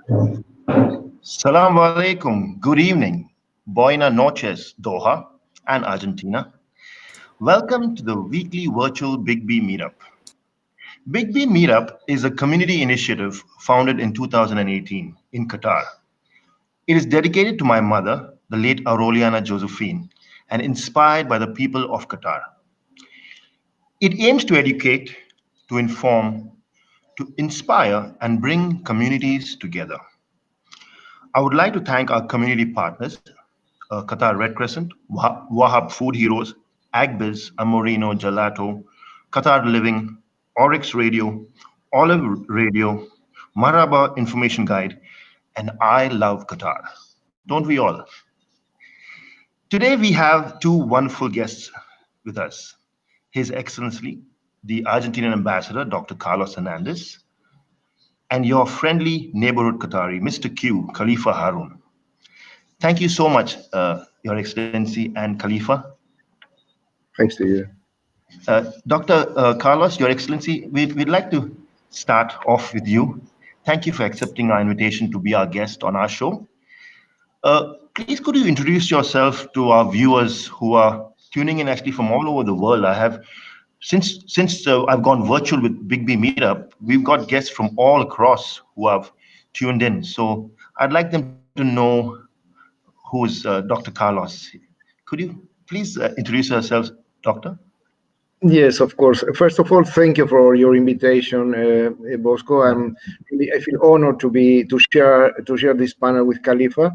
Salam alaikum. Good evening. Buena noches, Doha and Argentina. Welcome to the weekly virtual Big B Meetup. Big B Meetup is a community initiative founded in 2018 in Qatar. It is dedicated to my mother, the late Aureliana Josephine, and inspired by the people of Qatar. It aims to educate, to inform, to inspire, and bring communities together. I would like to thank our community partners, Qatar Red Crescent, Wahab Food Heroes, Agbiz, Amorino, Gelato, Qatar Living, Oryx Radio, Olive Radio, Maraba Information Guide, and I Love Qatar. Don't we all? Today we have two wonderful guests with us. His Excellency, the Argentinian Ambassador, Dr. Carlos Hernandez, and your friendly neighborhood Qatari, Mr. Q, Khalifa Haroon. Thank you so much, Your Excellency and Khalifa. Thanks to you. Dr. Carlos, Your Excellency, we'd like to start off with you. Thank you for accepting our invitation to be our guest on our show. Please, could you introduce yourself to our viewers who are tuning in actually from all over the world? I have, since I've gone virtual with Big B Meetup, we've got guests from all across who have tuned in. So I'd like them to know who is Dr. Carlos. Could you please introduce yourselves, Doctor? Yes, of course. First of all, thank you for your invitation, Bosco. I feel honored to share this panel with Khalifa,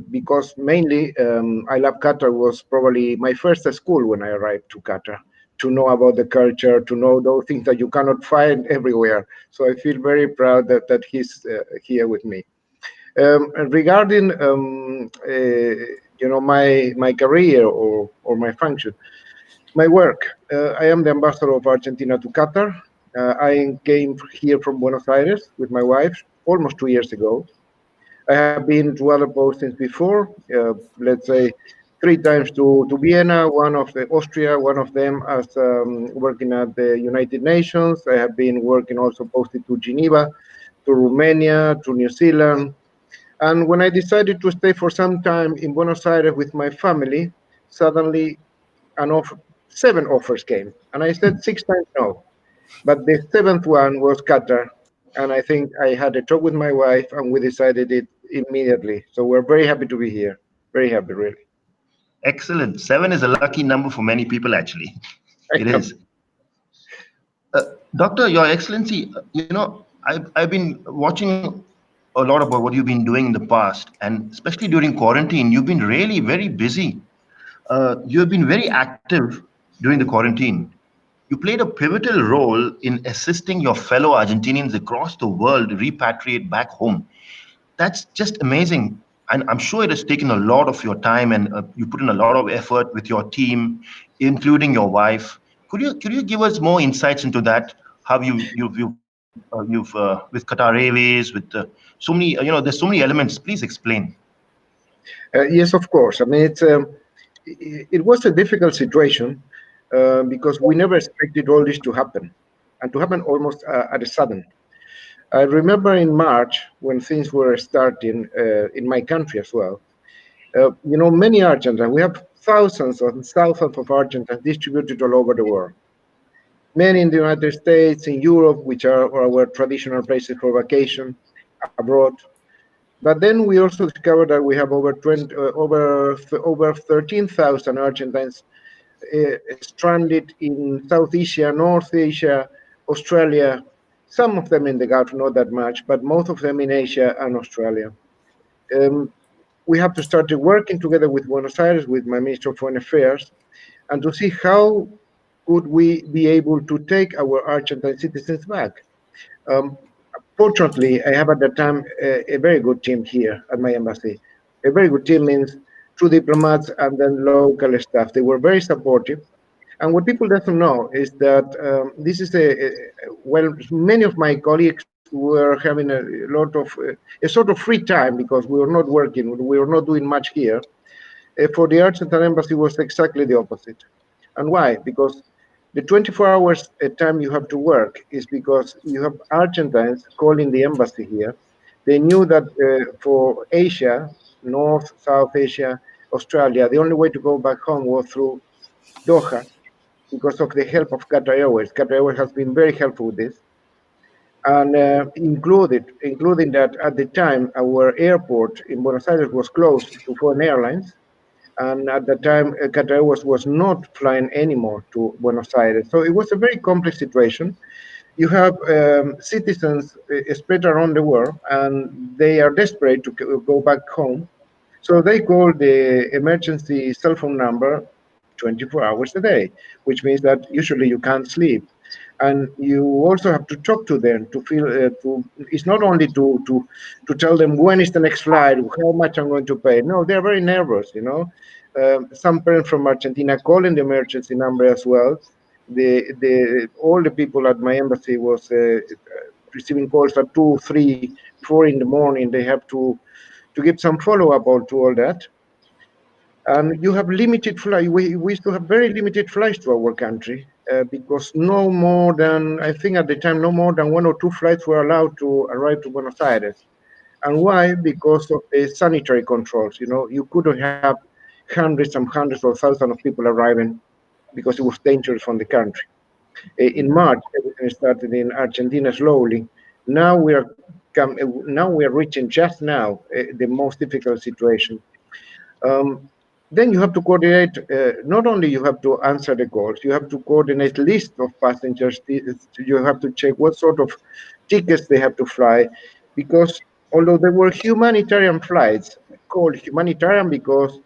because mainly I Love Qatar was probably my first school when I arrived to Qatar. To know about the culture, to know those things that you cannot find everywhere. So I feel very proud that he's here with me. And regarding my career or my function. My work. I am the ambassador of Argentina to Qatar. I came here from Buenos Aires with my wife almost 2 years ago. I have been to other postings before, let's say 3 times to Vienna, one of the Austria, one of them as working at the United Nations. I have been working also posted to Geneva, to Romania, to New Zealand. And when I decided to stay for some time in Buenos Aires with my family, suddenly an offer, 7 offers came, and I said 6 times no. But the seventh one was Qatar, and I think I had a talk with my wife, and we decided it immediately. So we're very happy to be here. Very happy, really. Excellent. 7 is a lucky number for many people, actually. It is. Doctor, Your Excellency, I've been watching a lot about what you've been doing in the past, and especially during quarantine, you've been really very busy. You have been very active during the quarantine. You played a pivotal role in assisting your fellow Argentinians across the world repatriate back home. That's just amazing. And I'm sure it has taken a lot of your time, and you put in a lot of effort with your team, including your wife. Could you give us more insights into that? How you've with Qatar Airways, with so many, there's so many elements. Please explain. Yes, of course. I mean, it was a difficult situation because we never expected all this to happen, and to happen almost at a sudden. I remember in March when things were starting in my country as well. Many Argentines, we have thousands and thousands of Argentines distributed all over the world. Many in the United States, in Europe, which are our traditional places for vacation, abroad. But then we also discovered that we have over 13,000 Argentines stranded in South Asia, North Asia, Australia, some of them in the Gulf, not that much, but most of them in Asia and Australia. We have to start working together with Buenos Aires, with my Minister of Foreign Affairs, and to see how could we be able to take our Argentine citizens back. Fortunately, I have at that time a very good team here at my embassy. A very good team means 2 diplomats and then local staff. They were very supportive. And what people doesn't know is that this is many of my colleagues were having a sort of free time because we were not working, we were not doing much here. For the Argentine embassy was exactly the opposite. And why? Because the 24 hours time you have to work is because you have Argentines calling the embassy here They knew that for Asia, North, South Asia, Australia, the only way to go back home was through Doha because of the help of Qatar Airways. Qatar Airways has been very helpful with this, and including that at the time our airport in Buenos Aires was closed to foreign airlines, and at that time Qatar Airways was not flying anymore to Buenos Aires. So it was a very complex situation. You have citizens spread around the world, and they are desperate to go back home. So they call the emergency cell phone number 24 hours a day, which means that usually you can't sleep. And you also have to talk to them to feel it's not only to tell them when is the next flight, how much I'm going to pay. No, they're very nervous, you know. Some parents from Argentina calling the emergency number as well. The all the people at my embassy was receiving calls at 2, 3, 4 in the morning. They have to give some follow up to all that. And you have limited flight. We used to have very limited flights to our country because no more than, I think at the time, no more than one or two flights were allowed to arrive to Buenos Aires. And why? Because of the sanitary controls. You know, you couldn't have hundreds and hundreds or thousands of people arriving because it was dangerous from the country. In March, everything started in Argentina slowly. Now we are now we are reaching just now the most difficult situation. Um, then you have to coordinate. Not only you have to answer the calls, you have to coordinate list of passengers. You have to check what sort of tickets they have to fly, because although there were humanitarian flights called humanitarian because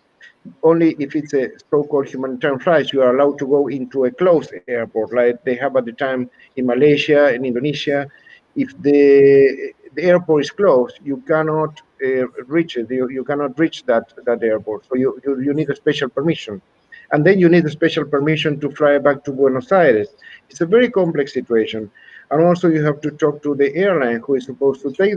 only if it's a so-called humanitarian flight you are allowed to go into a closed airport like they have at the time in Malaysia and Indonesia. If the airport is closed, you cannot reach it. You cannot reach that airport. So you need a special permission. And then you need a special permission to fly back to Buenos Aires. It's a very complex situation. And also you have to talk to the airline who is supposed to take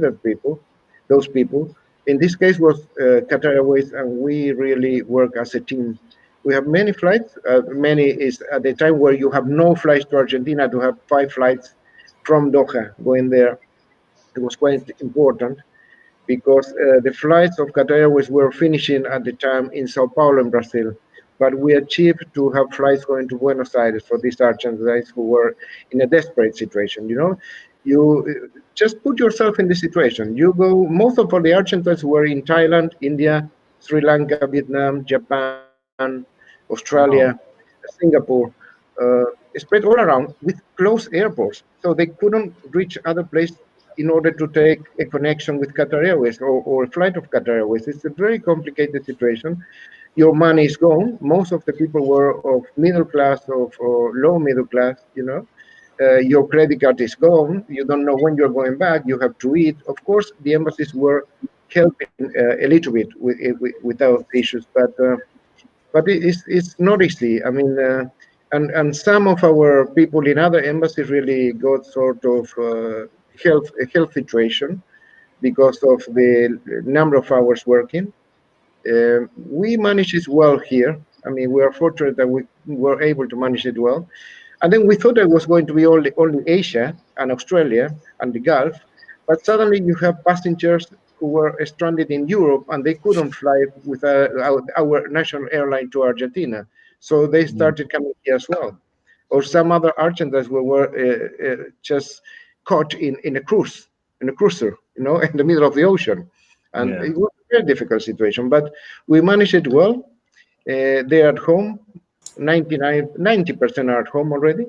those people. In this case was Qatar Airways, and we really work as a team. We have many flights. Many is at the time where you have no flights to Argentina to have 5 flights from Doha going there. It was quite important because the flights of Qatar Airways were finishing at the time in Sao Paulo in Brazil. But we achieved to have flights going to Buenos Aires for these Argentines who were in a desperate situation. You know, you just put yourself in this situation. You go. Most of all the Argentines were in Thailand, India, Sri Lanka, Vietnam, Japan, Australia, Wow. Singapore, spread all around with close airports. So they couldn't reach other places in order to take a connection with Qatar Airways or a flight of Qatar Airways. It's a very complicated situation. Your money is gone. Most of the people were of middle class or low middle class, you know. Your credit card is gone. You don't know when you're going back. You have to eat. Of course, the embassies were helping a little bit without issues, but it's not easy. I mean, and some of our people in other embassies really got sort of health situation because of the number of hours working. We managed it well here. I mean, we are fortunate that we were able to manage it well. And then we thought it was going to be only Asia and Australia and the Gulf, but suddenly you have passengers who were stranded in Europe and they couldn't fly with our national airline to Argentina. So they Yeah. started coming here as well. Or some other Argentines were just caught in a cruiser, you know, in the middle of the ocean. And Yeah. it was a very difficult situation, but we managed it well. They're at home. 90% are at home already.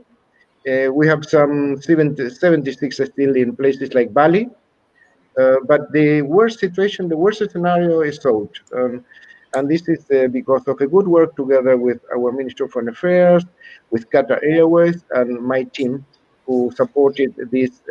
We have some 76 still in places like Bali. But the worst scenario is solved. And this is because of a good work together with our Minister of Foreign Affairs, with Qatar Airways, and my team, who supported these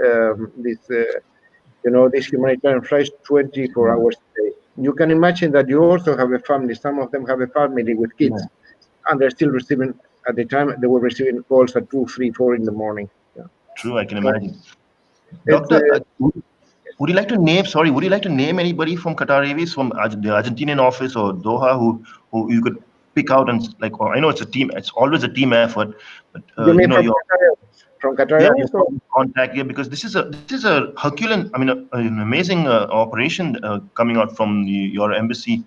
humanitarian flights 24 Yeah. hours a day. You can imagine that you also have a family. Some of them have a family with kids, Yeah. and they're still receiving. At the time, they were receiving calls at 2, 3, 4 in the morning. Yeah. True, I can So imagine. it's Doctor, would you like to name, sorry, would you like to name anybody from Qatar Airways, from the Argentinian office or Doha, who you could pick out and like, or I know it's a team, it's always a team effort, but you mean you know, from your Qatar? From Qatar Yeah, your Airways, or point of contact. Yeah, because this is a Herculean, I mean, an amazing operation coming out from your embassy,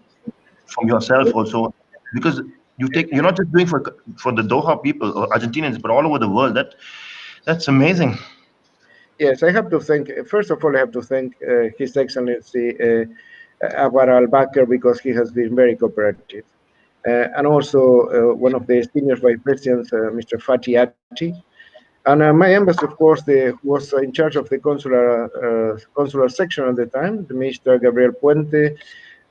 from yourself also, because you're not just doing for the Doha people or Argentinians, but all over the world. That's amazing. yes, I have to thank. First of all, I have to thank His Excellency Abar Al Bakr, because he has been very cooperative, and also one of the senior vice presidents, Mr. Fatih Ati. And my embassy, of course, was in charge of the consular section at the time, the Minister Gabriel Puente,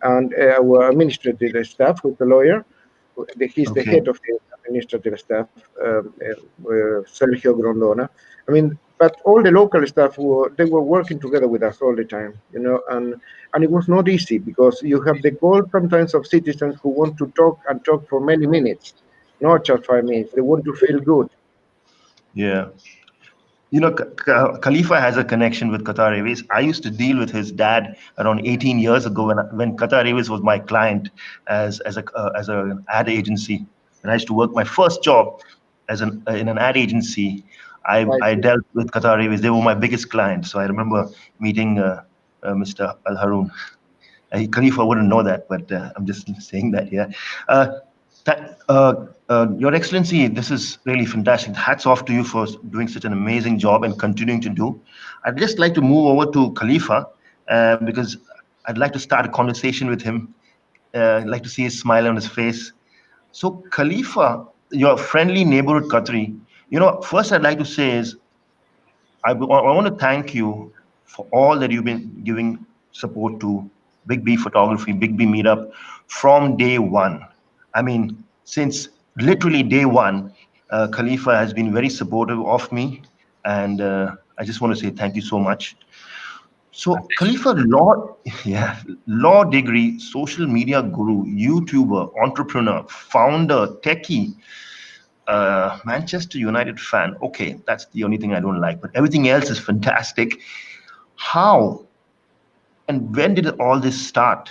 and our administrative staff with the lawyer. He's the Okay. head of the administrative staff, Sergio Grondona. I mean, but all the local staff they were working together with us all the time, and it was not easy, because you have the call sometimes of citizens who want to talk and talk for many minutes, not just 5 minutes. They want to feel good. Yeah. Khalifa has a connection with Qatar Airways. I used to deal with his dad around 18 years ago when Qatar Airways was my client as an ad agency. And I used to work my first job in an ad agency. I I see. dealt with Qatar Airways. They were my biggest client. So I remember meeting Mr. Al Haroon. Khalifa wouldn't know that, but I'm just saying that. Yeah. Uh, Your Excellency, this is really fantastic. Hats off to you for doing such an amazing job and continuing to do. I'd just like to move over to Khalifa because I'd like to start a conversation with him. I'd like to see his smile on his face. So, Khalifa, your friendly neighborhood Qatari, first I'd like to say is I want to thank you for all that you've been giving support to Big B Photography, Big B Meetup from day one. I mean, since literally day one, Khalifa has been very supportive of me, and I just want to say thank you so much. So, Khalifa, law, yeah, law degree, social media guru, YouTuber, entrepreneur, founder, techie, Manchester United fan. Okay, that's the only thing I don't like, but everything else is fantastic. How and when did all this start?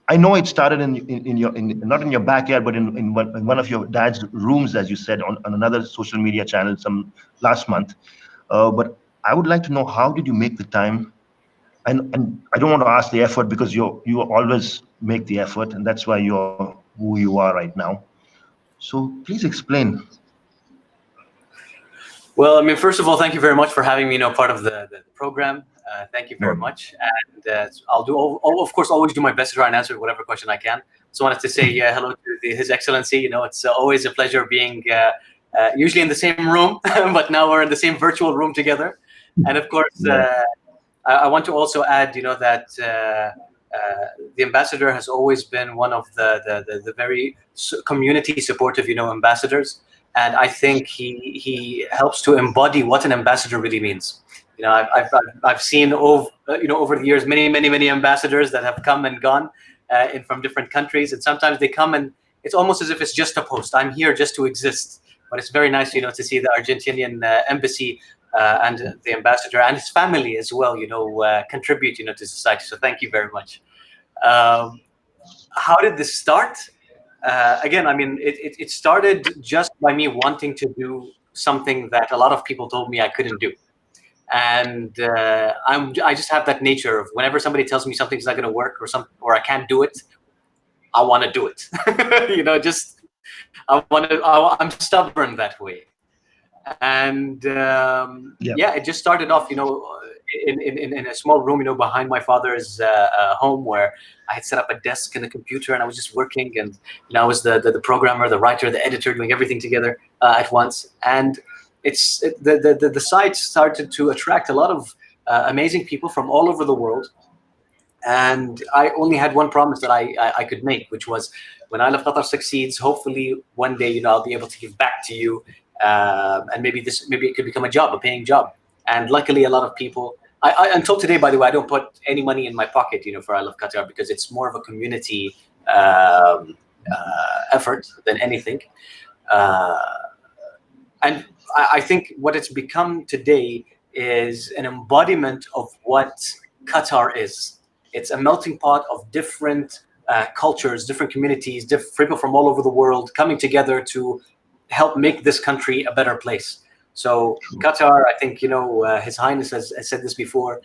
I know it started in your not in your backyard, but in one of your dad's rooms, as you said on another social media channel some last month. But I would like to know, how did you make the time? And I don't want to ask the effort, because you always make the effort, and that's why you're who you are right now. So please explain. Well, I mean, first of all, thank you very much for having me, part of the program. Thank you very No. much, and I'll do, of course, always do my best to try and answer whatever question I can. So, I wanted to say hello to His Excellency. It's always a pleasure being usually in the same room, but now we're in the same virtual room together. And of course, Yeah. I want to also add, that the ambassador has always been one of the very community supportive, ambassadors, and I think he helps to embody what an ambassador really means. I've seen over the years many ambassadors that have come and gone from different countries, and sometimes they come and it's almost as if it's just a post. I'm here just to exist. But it's very nice, to see the Argentinian embassy and the ambassador and his family as well, contribute, to society. So thank you very much. Um, how did this start? Again, I mean, it started just by me wanting to do something that a lot of people told me I couldn't do. And I just have that nature of, whenever somebody tells me something's not going to work, or I can't do it, I want to do it. Just I'm stubborn that way. And Yeah. yeah, it just started off, in a small room, behind my father's home, where I had set up a desk and a computer, and I was just working, and I was the programmer, the writer, the editor, doing everything together at once. And the site started to attract a lot of amazing people from all over the world. And I only had one promise that I could make, which was, when I Love Qatar succeeds, hopefully one day, I'll be able to give back to you, and maybe it could become a paying job. And luckily, a lot of people. Until today, by the way, I don't put any money in my pocket, for I Love Qatar, because it's more of a community effort than anything. Uh, and I think what it's become today is an embodiment of what Qatar is. It's a melting pot of different cultures, different communities, different people from all over the world coming together to help make this country a better place. So Qatar, I think, His Highness has said this before.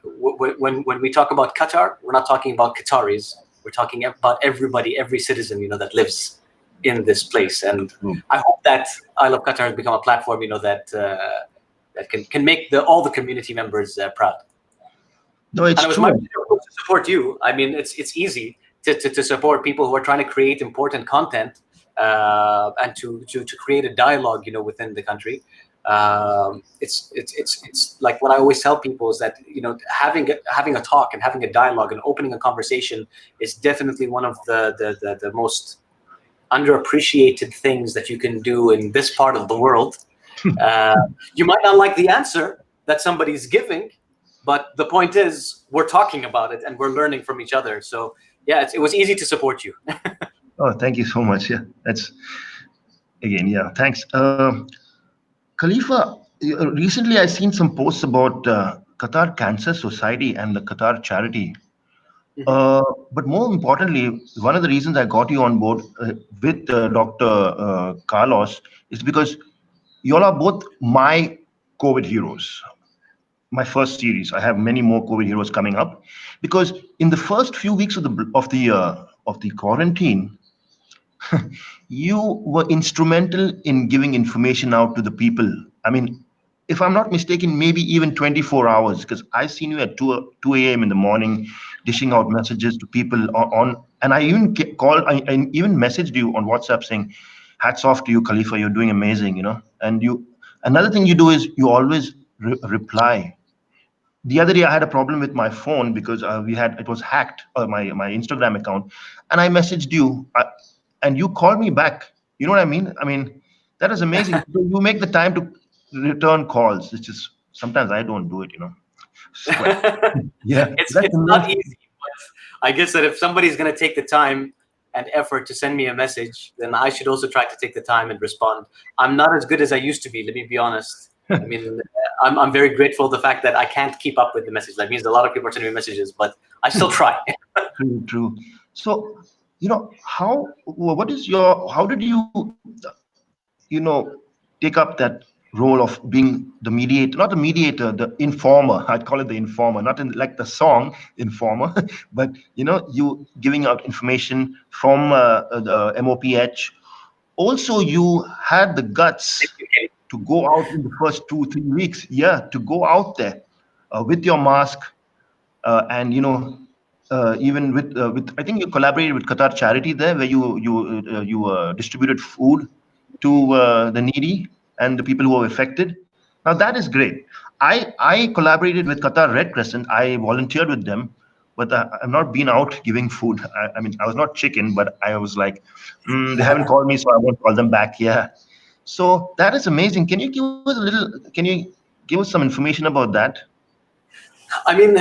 When we talk about Qatar, we're not talking about Qataris. We're talking about everybody, every citizen, that lives in this place. And I hope that I Love Qatar has become a platform, that can make all the community members proud. No, it's And it was true. my pleasure to support you. I mean, it's easy to support people who are trying to create important content, and to create a dialogue, within the country. It's like what I always tell people is that, having a talk and having a dialogue and opening a conversation is definitely one of the most underappreciated things that you can do in this part of the world. You might not like the answer that somebody's giving, but the point is we're talking about it and we're learning from each other. So yeah, it was easy to support you. Oh, thank you so much. Yeah, that's again. Yeah, thanks. Khalifa, recently I seen some posts about Qatar Cancer Society and the Qatar charity. But more importantly, one of the reasons I got you on board with Dr. Carlos is because you all are both my COVID heroes. My first series. I have many more COVID heroes coming up, because in the first few weeks of the quarantine, you were instrumental in giving information out to the people. I mean, if I'm not mistaken, maybe even 24 hours, because I seen you at 2 a.m. in the morning dishing out messages to people and I even called, I even messaged you on WhatsApp saying, hats off to you, Khalifa, you're doing amazing, And another thing you do is you always reply. The other day I had a problem with my phone because it was hacked, my Instagram account, and I messaged you, and you called me back. You know what I mean? I mean, that is amazing. So you make the time to return calls. It's just sometimes I don't do it. So, yeah, It's that's not amazing. easy, but I guess that if somebody's going to take the time and effort to send me a message, then I should also try to take the time and respond. I'm not as good as I used to be, let me be honest. I mean, I'm very grateful for the fact that I can't keep up with the message. That means a lot of people are sending me messages, but I still try. True, true. So, how did take up that role of being the mediator, not the mediator, the informer? I'd call it the informer, not in like the song informer, but you giving out information from the MOPH. Also, you had the guts to go out in the first 2 3 weeks, yeah, to go out there with your mask, and even with I think you collaborated with Qatar Charity there, where you distributed food to the needy and the people who were affected. Now that is great. I collaborated with Qatar Red Crescent. I volunteered with them, but I've not been out giving food. I mean, I was not chicken, but I was like, they haven't called me, so I won't call them back. Yeah. So that is amazing. Can you give us a little? Can you give us some information about that? I mean,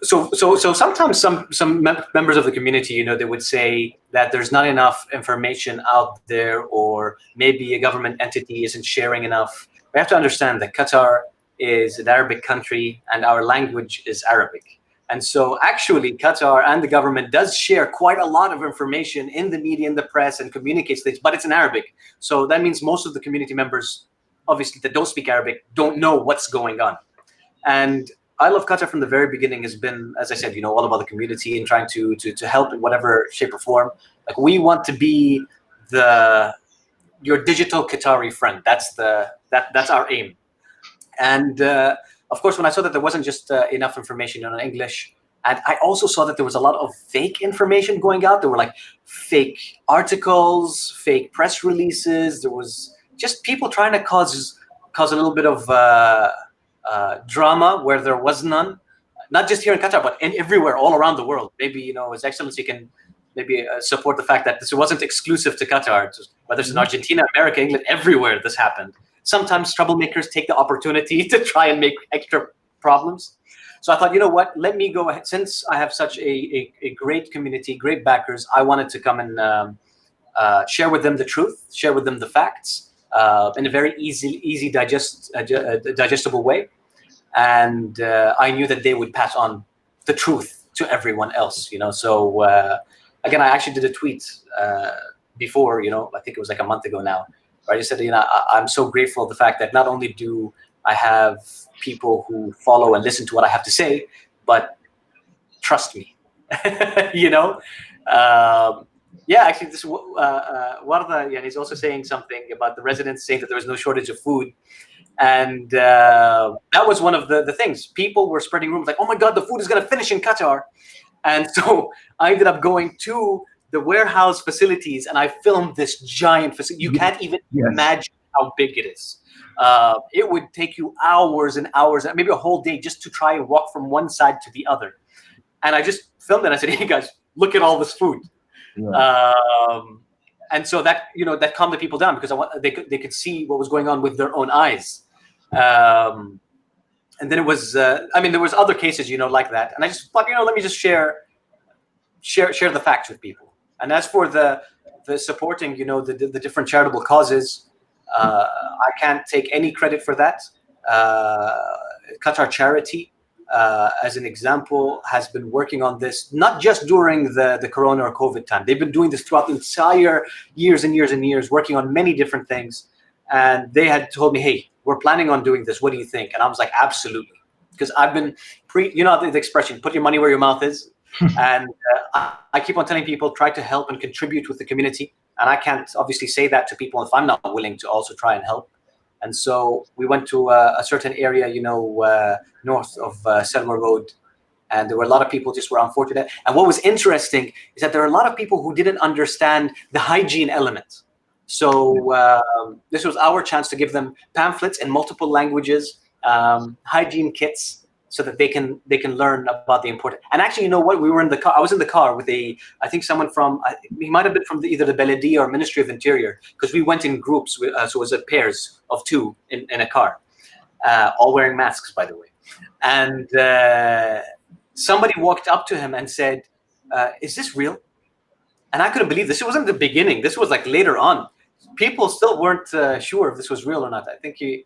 so sometimes some members of the community, they would say that there's not enough information out there, or maybe a government entity isn't sharing enough. We have to understand that Qatar is an Arabic country and our language is Arabic. And so actually Qatar and the government does share quite a lot of information in the media, in the press, and communicates things, but it's in Arabic. So that means most of the community members, obviously, that don't speak Arabic don't know what's going on. And I Love Qatar from the very beginning has been, as I said, all about the community and trying to help in whatever shape or form. Like, we want to be your digital Qatari friend. That's our aim. And of course, when I saw that there wasn't just enough information in English, and I also saw that there was a lot of fake information going out. There were like fake articles, fake press releases. There was just people trying to cause a little bit of drama where there was none, not just here in Qatar, but everywhere, all around the world. Maybe His Excellency can maybe support the fact that this wasn't exclusive to Qatar. Whether it's in Argentina, America, England, everywhere this happened. Sometimes troublemakers take the opportunity to try and make extra problems. So I thought, you know what? Let me go ahead. Since I have such a great community, great backers, I wanted to come and share with them the truth, share with them the facts in a very easy digestible way. And I knew that they would pass on the truth to everyone else, So again, I actually did a tweet before, I think it was like a month ago now, right? He said, I'm so grateful the fact that not only do I have people who follow and listen to what I have to say, but trust me. you know, yeah. Actually, this Warda, yeah, he's also saying something about the residents saying that there was no shortage of food. And that was one of the things. People were spreading rumors like, oh my God, the food is going to finish in Qatar. And so I ended up going to the warehouse facilities and I filmed this giant facility. You can't even imagine how big it is. It would take you hours and hours, maybe a whole day just to try and walk from one side to the other. And I just filmed it. I said, hey guys, look at all this food. Yeah. And so that, that calmed the people down because they could see what was going on with their own eyes. And then it was, there was other cases, like that. And I just thought, let me just share the facts with people. And as for the supporting, the different charitable causes, I can't take any credit for that. Qatar Charity, as an example, has been working on this, not just during the Corona or COVID time. They've been doing this throughout the entire years and years and years, working on many different things. And they had told me, hey, we're planning on doing this. What do you think? And I was like, absolutely. Because I've been the expression, put your money where your mouth is. And I keep on telling people, try to help and contribute with the community. And I can't obviously say that to people if I'm not willing to also try and help. And so we went to a certain area, north of Selma Road. And there were a lot of people just were unfortunate. And what was interesting is that there are a lot of people who didn't understand the hygiene element. So this was our chance to give them pamphlets in multiple languages, hygiene kits, so that they can learn about the important. And actually, you know what? We were in the car. I was in the car with I think someone from, he might have been from either the Baladi or Ministry of Interior, because we went in groups. So it was pairs of two in a car, all wearing masks, by the way. And somebody walked up to him and said, "Is this real?" And I couldn't believe this. It wasn't the beginning. This was like later on. People still weren't sure if this was real or not. I think he,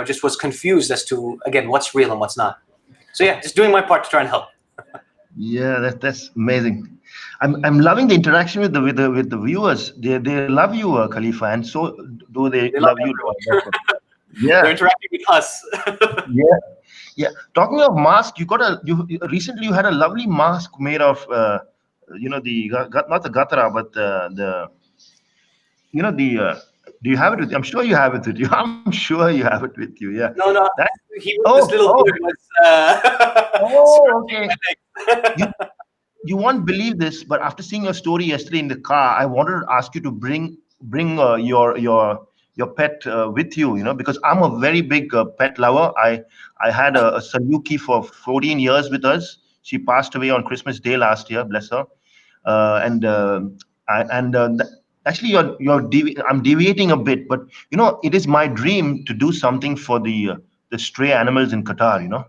just was confused as to, again, what's real and what's not. So yeah, just doing my part to try and help. Yeah, that's amazing. I'm loving the interaction with the viewers. They love you, Khalifa, and so do they love you. Yeah, they're interacting with us. Yeah. Talking of mask, recently you had a lovely mask made of not the gatara, but the do you have it with you? I'm sure you have it with you. I'm sure you have it with you. Yeah. No. This little boy was. Okay. You won't believe this, but after seeing your story yesterday in the car, I wanted to ask you to bring your pet with you. Because I'm a very big pet lover. I had a Saluki for 14 years with us. She passed away on Christmas Day last year, bless her. Actually, I'm deviating a bit, but it is my dream to do something for the stray animals in Qatar.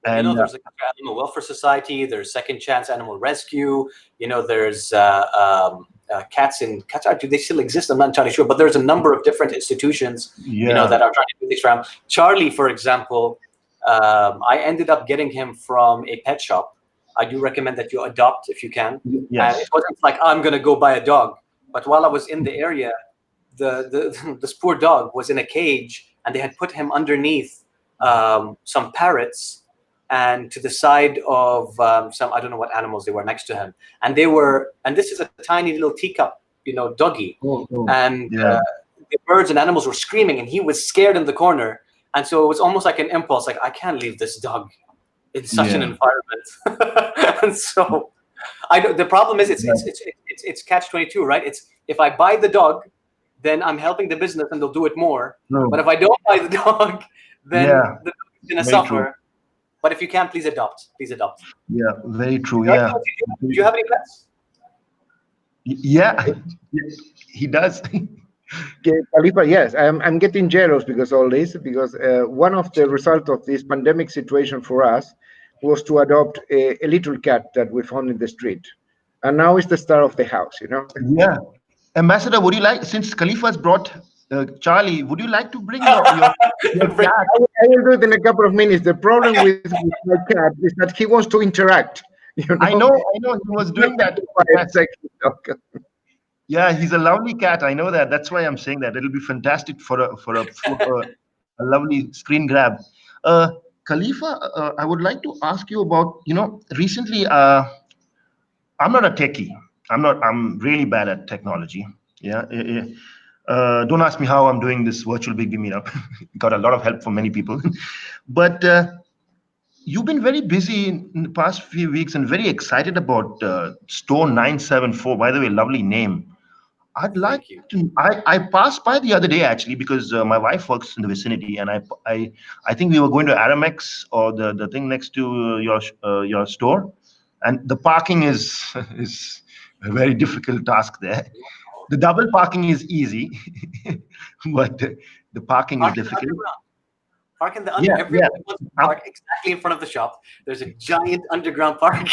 And there's like Animal Welfare Society. There's Second Chance Animal Rescue. There's cats in Qatar. Do they still exist? I'm not entirely sure, but there's a number of different institutions, that are trying to do things around. Charlie, for example, I ended up getting him from a pet shop. I do recommend that you adopt if you can. Yes. And it wasn't like I'm going to go buy a dog, but while I was in the area, this poor dog was in a cage, and they had put him underneath some parrots. And to the side of some, I don't know what animals they were next to him. And this is a tiny little teacup, doggy. And the birds and animals were screaming, and he was scared in the corner. And so it was almost like an impulse, like, I can't leave this dog in such an environment. And so the problem is it's catch-22, right? It's if I buy the dog, then I'm helping the business and they'll do it more. But if I don't buy the dog, then the dog is going to suffer. True. But if you can, please adopt. Yeah, very true. Do you have any pets? Yeah, he does. Khalifa, yes, I'm getting jealous because one of the results of this pandemic situation for us was to adopt a little cat that we found in the street, and now it's the star of the house. Yeah, Ambassador, would you like, since Khalifa's brought Charlie, would you like to bring your cat? I will do it in a couple of minutes. The problem with my cat is that he wants to interact. I know. He was doing that. Yeah, he's a lovely cat. I know that. That's why I'm saying that. It'll be fantastic a lovely screen grab. Uh, Khalifa, I would like to ask you about, recently, I'm not a techie. I'm not. I'm really bad at technology. Yeah. Don't ask me how I'm doing this virtual Big B meetup. Got a lot of help from many people, but you've been very busy in the past few weeks and very excited about Store 974. By the way, lovely name. I'd like Thank you. to. I passed by the other day actually because my wife works in the vicinity, and I think we were going to Aramex or the thing next to your store, and the parking is is a very difficult task there. The double parking is easy, but the parking is Park in the difficult. underground. Park in the under. Yeah, yeah, Everybody wants to um, park exactly in front of the shop. There's a giant underground park.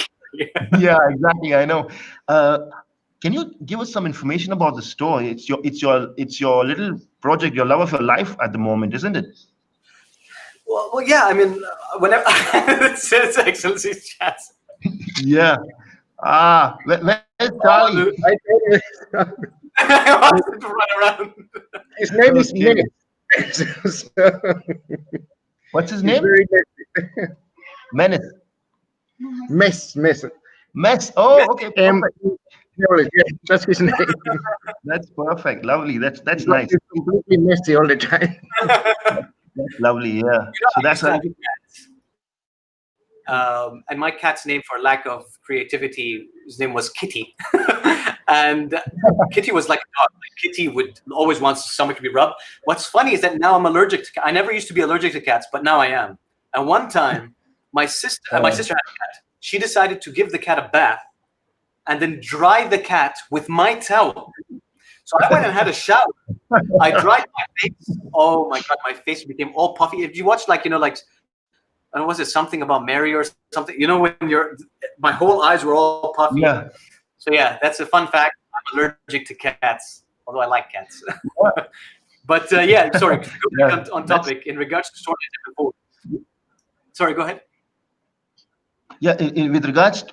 yeah, exactly. I know. Uh, can you give us some information about the store? It's your little project, your love of your life at the moment, isn't it? Well, yeah. I mean, whenever it's Excellency's chat. Yeah. Where's Charlie? I told you, I wanted to run around. his name is Okay. Ness. So, What's his he's name? very messy. Menace. Mess. Mess. Oh, okay, M. perfect. Yeah, that's his name. That's perfect. Lovely. That's Because nice. he's completely messy all the time. That's lovely. Yeah. So I that's used to a have a cat, and my cat's name, for lack of creativity, his name was Kitty, and Kitty was like a dog. Like Kitty would always want stomach to be rubbed. What's funny is that now I'm allergic to. I never used to be allergic to cats, but now I am. And one time, my sister had a cat. She decided to give the cat a bath and then dry the cat with my towel. So I went and had a shower. I dried my face. Oh my god, my face became all puffy. If you watch, like, and was it something about Mary or something? When my whole eyes were all puffy. yeah. So yeah, that's a fun fact. I'm allergic to cats, although I like cats. But yeah, sorry. To go back Yeah. on That's topic in regards to storage before. Sorry, go ahead. yeah. With regards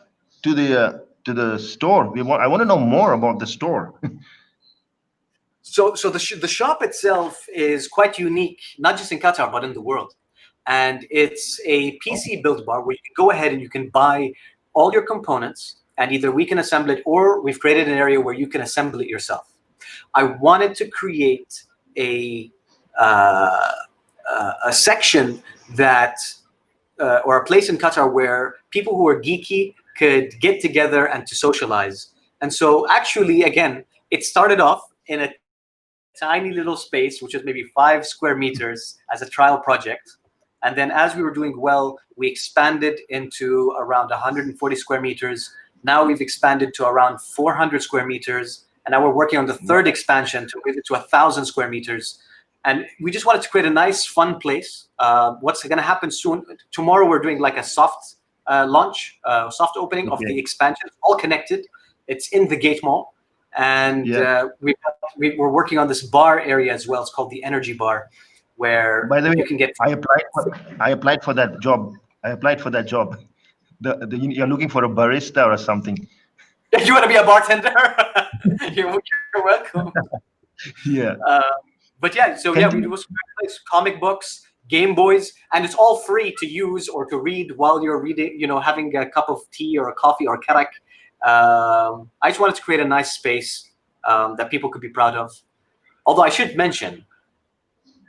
to the store, I want to know more about the store. So the shop itself is quite unique, not just in Qatar but in the world. And it's a PC build bar where you can go ahead and you can buy all your components, and either we can assemble it or we've created an area where you can assemble it yourself. I wanted to create uh, a section that or a place in Qatar where people who are geeky could get together and to socialize. And so actually, again, it started off in a tiny little space, which is maybe 5 square meters as a trial project. And then as we were doing well, we expanded into around 140 square meters. Now we've expanded to around 400 square meters. And now we're working on the third expansion to move it to 1,000 square meters. And we just wanted to create a nice, fun place. What's going to happen soon? Tomorrow we're doing like a soft launch, soft opening of the Okay. expansion, all connected. It's in the Gate Mall. And Yeah. we're working on this bar area as well. It's called the Energy Bar, where By the way, you can get. I applied for that job. I applied for that job. You're looking for a barista or something. You want to be a bartender? You're welcome. Yeah. But yeah, so Can yeah, we you? do comic books, Game Boys, and it's all free to use or to read while you're reading, having a cup of tea or a coffee or karak. I just wanted to create a nice space that people could be proud of. Although I should mention,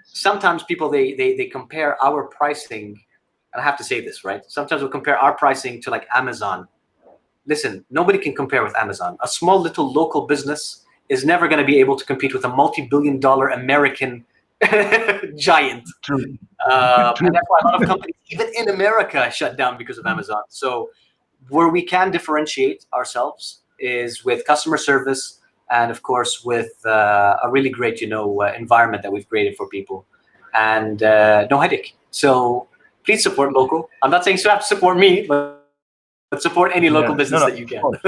sometimes people they compare our pricing, and I have to say this, right? Sometimes we'll compare our pricing to like Amazon. Listen, nobody can compare with Amazon. A small little local business is never going to be able to compete with a multi-billion-dollar American giant. True. And True. that's why a lot of companies, even in America, shut down because of Amazon. So where we can differentiate ourselves is with customer service and, of course, with a really great, environment that we've created for people, and no headache. So please support local. I'm not saying you have to support me, but support any local Yeah. No, business no. that you Of can. course.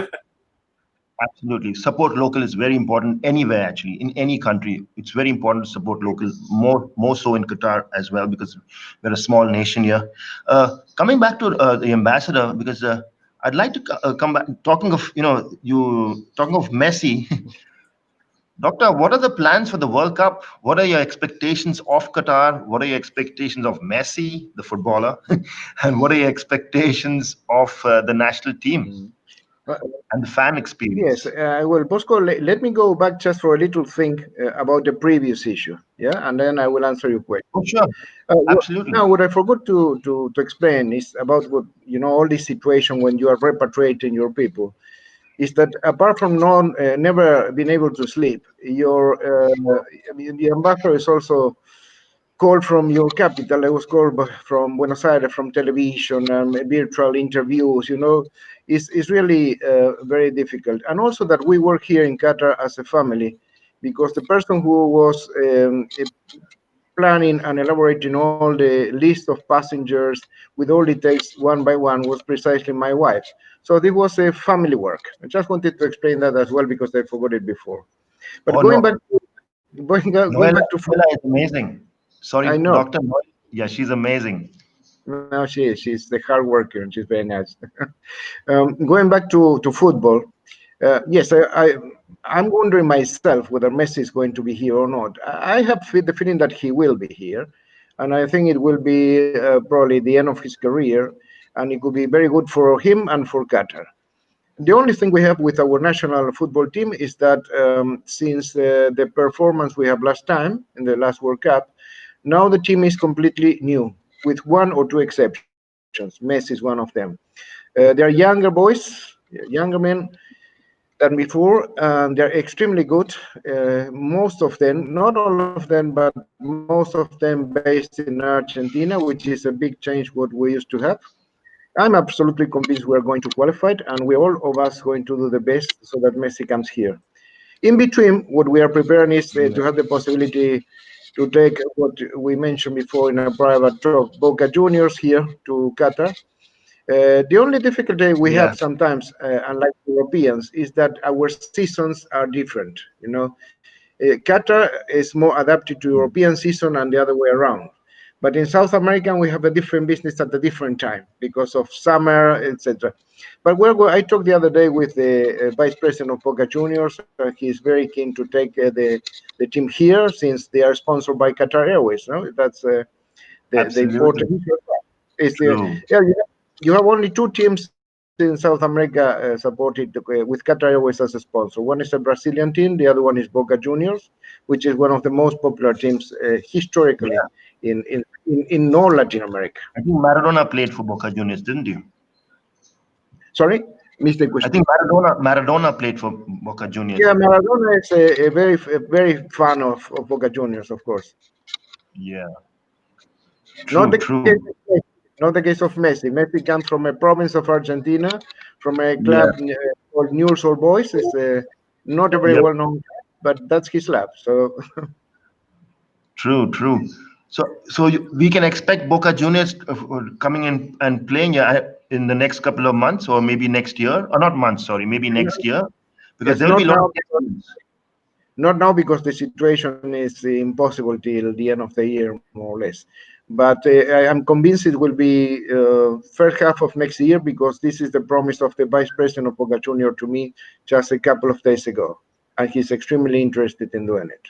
Absolutely. Support local is very important anywhere, actually, in any country. It's very important to support local, more so in Qatar as well, because we're a small nation here. Coming back to the ambassador, because I'd like to come back talking of, you talking of Messi. Doctor, what are the plans for the World Cup? What are your expectations of Qatar? What are your expectations of Messi, the footballer? And what are your expectations of the national team Mm. and the fan Yes, experience? well, Bosco, let me go back just for a little thing about the previous issue, yeah, and then I will answer your question. Oh, sure. Now, Absolutely. what I forgot to explain is about what all this situation when you are repatriating your people. Is that apart from never being able to sleep, I mean, the ambassador is also called from your capital. I was called from Buenos Aires from television and virtual interviews. It's really very difficult. And also that we work here in Qatar as a family, because the person who was planning and elaborating all the list of passengers with all details one by one was precisely my wife. So this was a family work. I just wanted to explain that as well because I forgot it before. But Oh, no. going back Noella, to food, Noella is amazing. I Sorry, know. Doctor. Yeah, she's amazing. No, she is. She's the hard worker and she's very nice. Going back to football, yes, I'm wondering myself whether Messi is going to be here or not. I have the feeling that he will be here, and I think it will be probably the end of his career, and it could be very good for him and for Qatar. The only thing we have with our national football team is that since the performance we have last time in the last World Cup, now the team is completely new, with one or two exceptions. Messi is one of them. They are younger boys, younger men than before, and they're extremely good. Most of them, not all of them, but most of them based in Argentina, which is a big change what we used to have. I'm absolutely convinced we are going to qualify, and we all of us going to do the best so that Messi comes here. In between, what we are preparing is to have the possibility to take what we mentioned before in a private talk, Boca Juniors here to Qatar. The only difficulty we have Yeah, sometimes, unlike Europeans, is that our seasons are different. Qatar is more adapted to European season and the other way around. But in South America, we have a different business at a different time because of summer, etc. But I talked the other day with the vice president of Boca Juniors. He's very keen to take the team here since they are sponsored by Qatar Airways. No, that's the important. absolutely. Is the True. Yeah, you have only two teams in South America supported with Qatar Airways as a sponsor. One is a Brazilian team, the other one is Boca Juniors, which is one of the most popular teams historically Yeah. in all Latin America. I think Maradona played for Boca Juniors, didn't you? Sorry, missed the I question. think Maradona played for Boca Juniors. Yeah, Maradona is a very fan of Boca Juniors, of course. Yeah. Not True, the case of true. Messi. Not the case of Messi. Messi comes from a province of Argentina, from a club Yeah. called News Old Boys. It's not a very Yep. well-known club, but that's his club. So True, true. We can expect Boca Juniors coming in and playing in the next couple of months, or maybe next year, or not months, sorry, maybe next year, because yes, there will be not a lot of now. test games. Not now because the situation is impossible till the end of the year, more or less. But I am convinced it will be first half of next year because this is the promise of the vice president of Boca Junior to me just a couple of days ago, and he's extremely interested in doing it.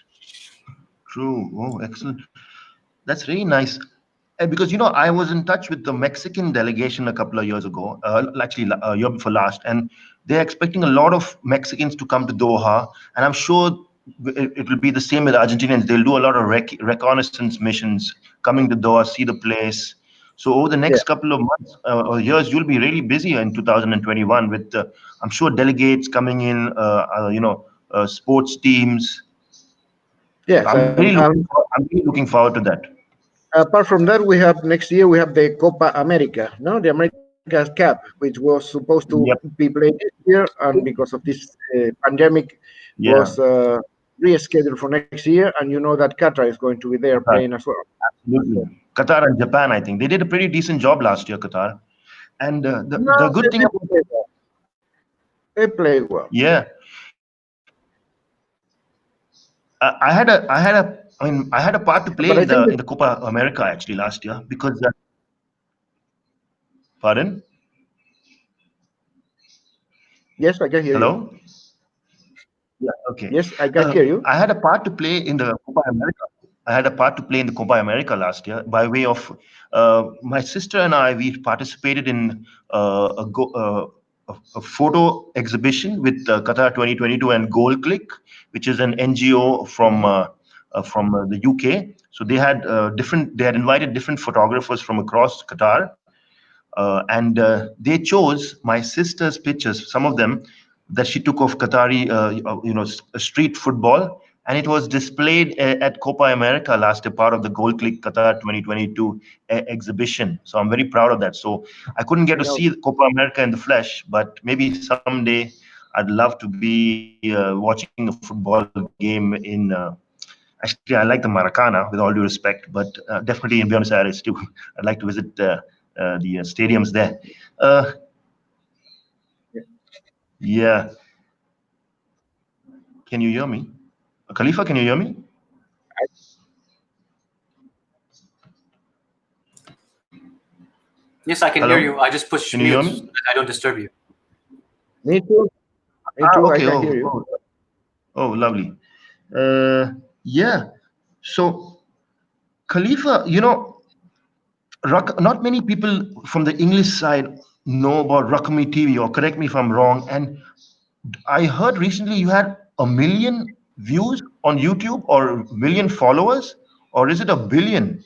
True. Oh, excellent. That's really nice. Because I was in touch with the Mexican delegation a couple of years ago, actually a year before last, and they're expecting a lot of Mexicans to come to Doha, and I'm sure it will be the same with Argentinians. They'll do a lot of reconnaissance missions, coming to Doha, see the place. So over the Yeah. next couple of months or years, you'll be really busy in 2021 with, I'm sure, delegates coming in, sports teams. Yes. I'm really looking forward to that. Apart from that, we have next year we have the Copa America, no, the America's Cup, which was supposed to Yep. be played this year, and because of this pandemic, was Yeah. rescheduled for next year. And you know that Qatar is going to be there playing Qatar. as well. So, Absolutely. Qatar and Japan, I think. They did a pretty decent job last year, Qatar. And no, the good thing they about, play well. They play well. yeah, I had a part to play But I think in that, the Copa America actually last year because, pardon? yes, I can hear you. Hello? Yeah, okay. Yes, I can hear you. I had a part to play in the Copa America. I had a part to play in the Copa America last year by way of my sister and I. We participated in a photo exhibition with Qatar 2022 and Goal Click, which is an NGO from the UK. So they had different. They had invited different photographers from across Qatar, and they chose my sister's pictures, some of them that she took of Qatari, street football, and it was displayed at Copa America last year, part of the Gold Click Qatar 2022 exhibition. So I'm very proud of that. So I couldn't get to No, see Copa America in the flesh, but maybe someday I'd love to be watching a football game in. Actually, I like the Maracana, with all due respect, but definitely in Buenos Aires too. I'd like to visit the stadiums there. Uh, yeah, can you hear me? Khalifa, can you hear me? Yes, I can hear Hello? you. I just Can push you hear mute me? so that I don't disturb you. me too. Me Ah, too. I okay. can hear you. Oh, lovely. Yeah. So, Khalifa, not many people from the English side know about Rakami TV, or correct me if I'm wrong. And I heard recently you had 1 million views on YouTube, or 1 million followers, or is it 1 billion?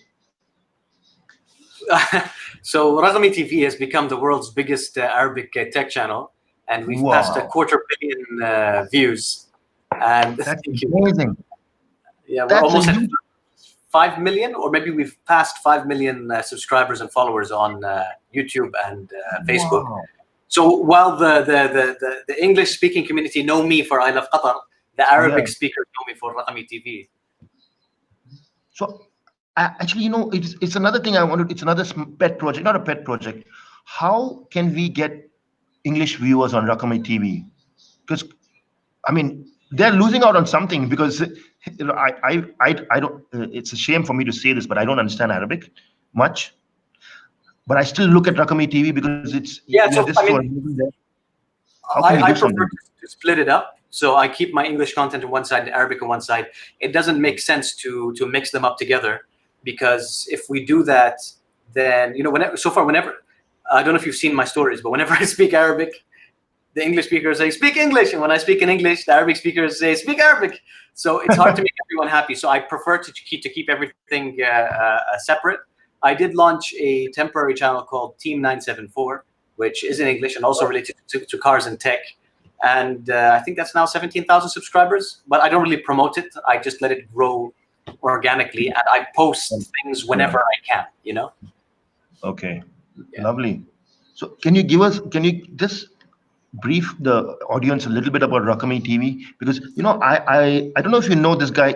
So Ragami TV has become the world's biggest Arabic tech channel, and we've passed a Wow, 250 million views. And that's thank you. amazing. Yeah, we're That's a almost at huge. 5 million, or maybe we've passed 5 million subscribers and followers on YouTube and Facebook. Wow. So while the English speaking community know me for I Love Qatar, the Yeah. Arabic speakers know me for Raqami TV. So actually, it's another thing I wanted. It's another pet project, not a pet project. How can we get English viewers on Rakami TV? Because I mean, they're losing out on something, because I don't. It's a shame for me to say this, but I don't understand Arabic much. But I still look at Rakami TV because it's Yeah, you're so just I so mean, amazing there. How can we I do prefer something? to split it up. So I keep my English content on one side and Arabic on one side. It doesn't make sense to mix them up together, because if we do that, then whenever I don't know if you've seen my stories, but whenever I speak Arabic, the English speakers say speak English, and when I speak in English, the Arabic speakers say speak Arabic. So it's hard to make everyone happy. So I prefer to keep everything separate. I did launch a temporary channel called Team 974, which is in English and also related to cars and tech. And I think that's now 17,000 subscribers. But I don't really promote it. I just let it grow organically, and I post things whenever I can. Okay, Yeah. lovely. So can you just brief the audience a little bit about Rakami TV? Because I don't know if you know this guy,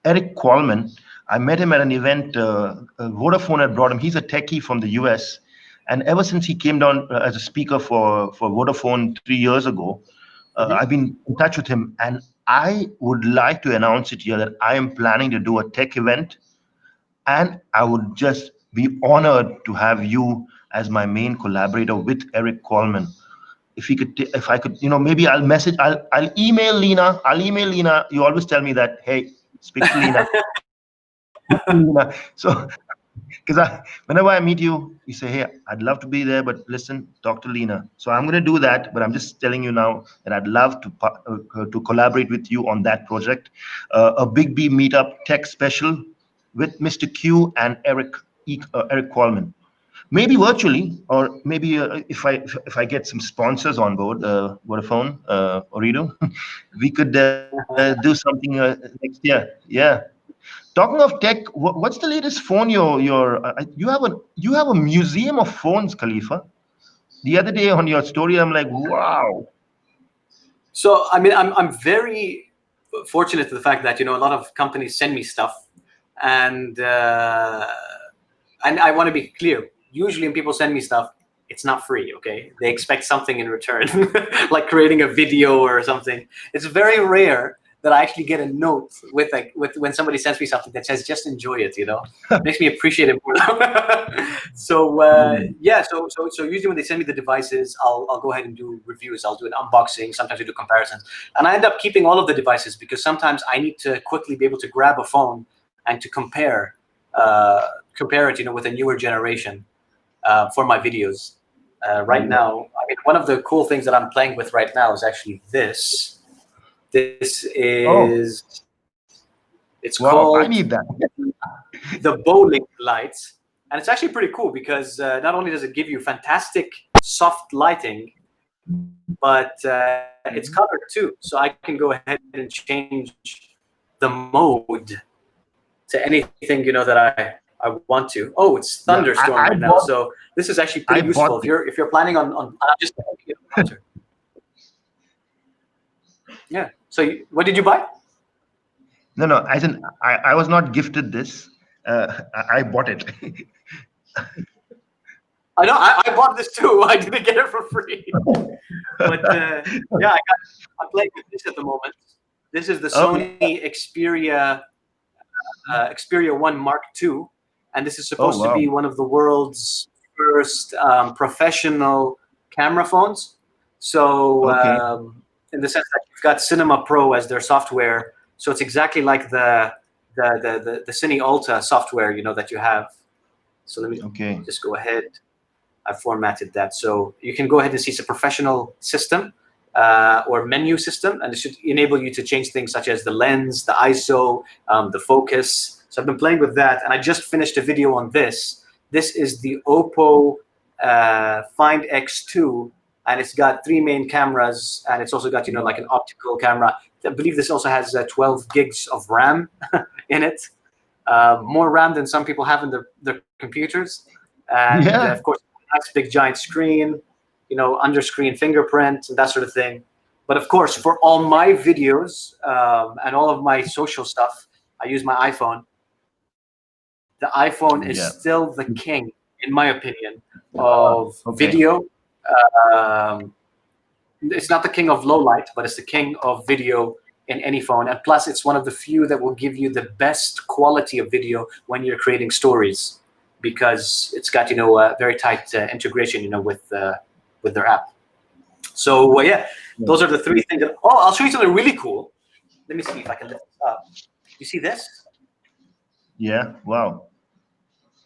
Eric Qualman. I met him at an event. Vodafone had brought him. He's a techie from the US, and ever since he came down as a speaker for Vodafone 3 years ago, I've been in touch with him, and I would like to announce it here that I am planning to do a tech event, and I would just be honored to have you as my main collaborator with Eric Qualman. If I could, maybe I'll email Lena. I'll email Lena. You always tell me that, hey, speak to Lena. Lena. So, because whenever I meet you, you say, hey, I'd love to be there, but listen, talk to Lena. So I'm going to do that, but I'm just telling you now that I'd love to collaborate with you on that project. A Big B meetup tech special with Mr. Q and Eric Qualman. Maybe virtually, or maybe if I get some sponsors on board, Vodafone, Orido, we could do something next year. Yeah. Talking of tech, what's the latest phone you have a museum of phones, Khalifa? The other day on your story, I'm like, wow. So I mean, I'm very fortunate to the fact that a lot of companies send me stuff, and I want to be clear. Usually, when people send me stuff, it's not free. Okay, they expect something in return, like creating a video or something. It's very rare that I actually get a note with when somebody sends me something that says just enjoy it. Makes me appreciate it more. So yeah, so usually when they send me the devices, I'll go ahead and do reviews. I'll do an unboxing. Sometimes I do comparisons, and I end up keeping all of the devices because sometimes I need to quickly be able to grab a phone and to compare it, with a newer generation for my videos. Right now, I mean, one of the cool things that I'm playing with right now is actually this. This Oh, is, it's wow, I called need that. the bowling lights, and it's actually pretty cool because not only does it give you fantastic soft lighting, but it's colored too. So I can go ahead and change the mode to anything that I want to. Oh, it's Yeah, thunderstorm right now, I so bought this is actually pretty I useful bought if you're planning on. I'm just yeah. So what did you buy? no, no. As in, I was not gifted this. I bought it. I know I bought this too. I didn't get it for free, but yeah, I'm playing with this at the moment. This is the Okay. Sony Xperia One Mark II, and this is Oh, supposed to be wow. one of the world's first professional camera phones. So Okay. in the sense that you've got Cinema Pro as their software, so it's exactly like the Cine Alta software, that you have. So let me Okay. just go ahead. I formatted that, so you can go ahead and see it's a professional system or menu system, and it should enable you to change things such as the lens, the ISO, the focus. So I've been playing with that, and I just finished a video on this. This is the Oppo Find X2, and it's got 3 main cameras, and it's also got like an optical camera. I believe this also has 12 gigs of RAM in it, more RAM than some people have in their computers, and Yeah. of course, nice big giant screen, under screen fingerprint and that sort of thing. But of course, for all my videos and all of my social stuff, I use my iPhone. The iPhone is Yeah. still the king, in my opinion, of Okay. video. Um, it's not the king of low light, but it's the king of video in any phone. And plus, it's one of the few that will give you the best quality of video when you're creating stories, because it's got a very tight integration, with their app. So yeah, Yeah. those are the 3 things. Oh, I'll show you something really cool. Let me see if I can lift this up. You see this? Yeah. Wow.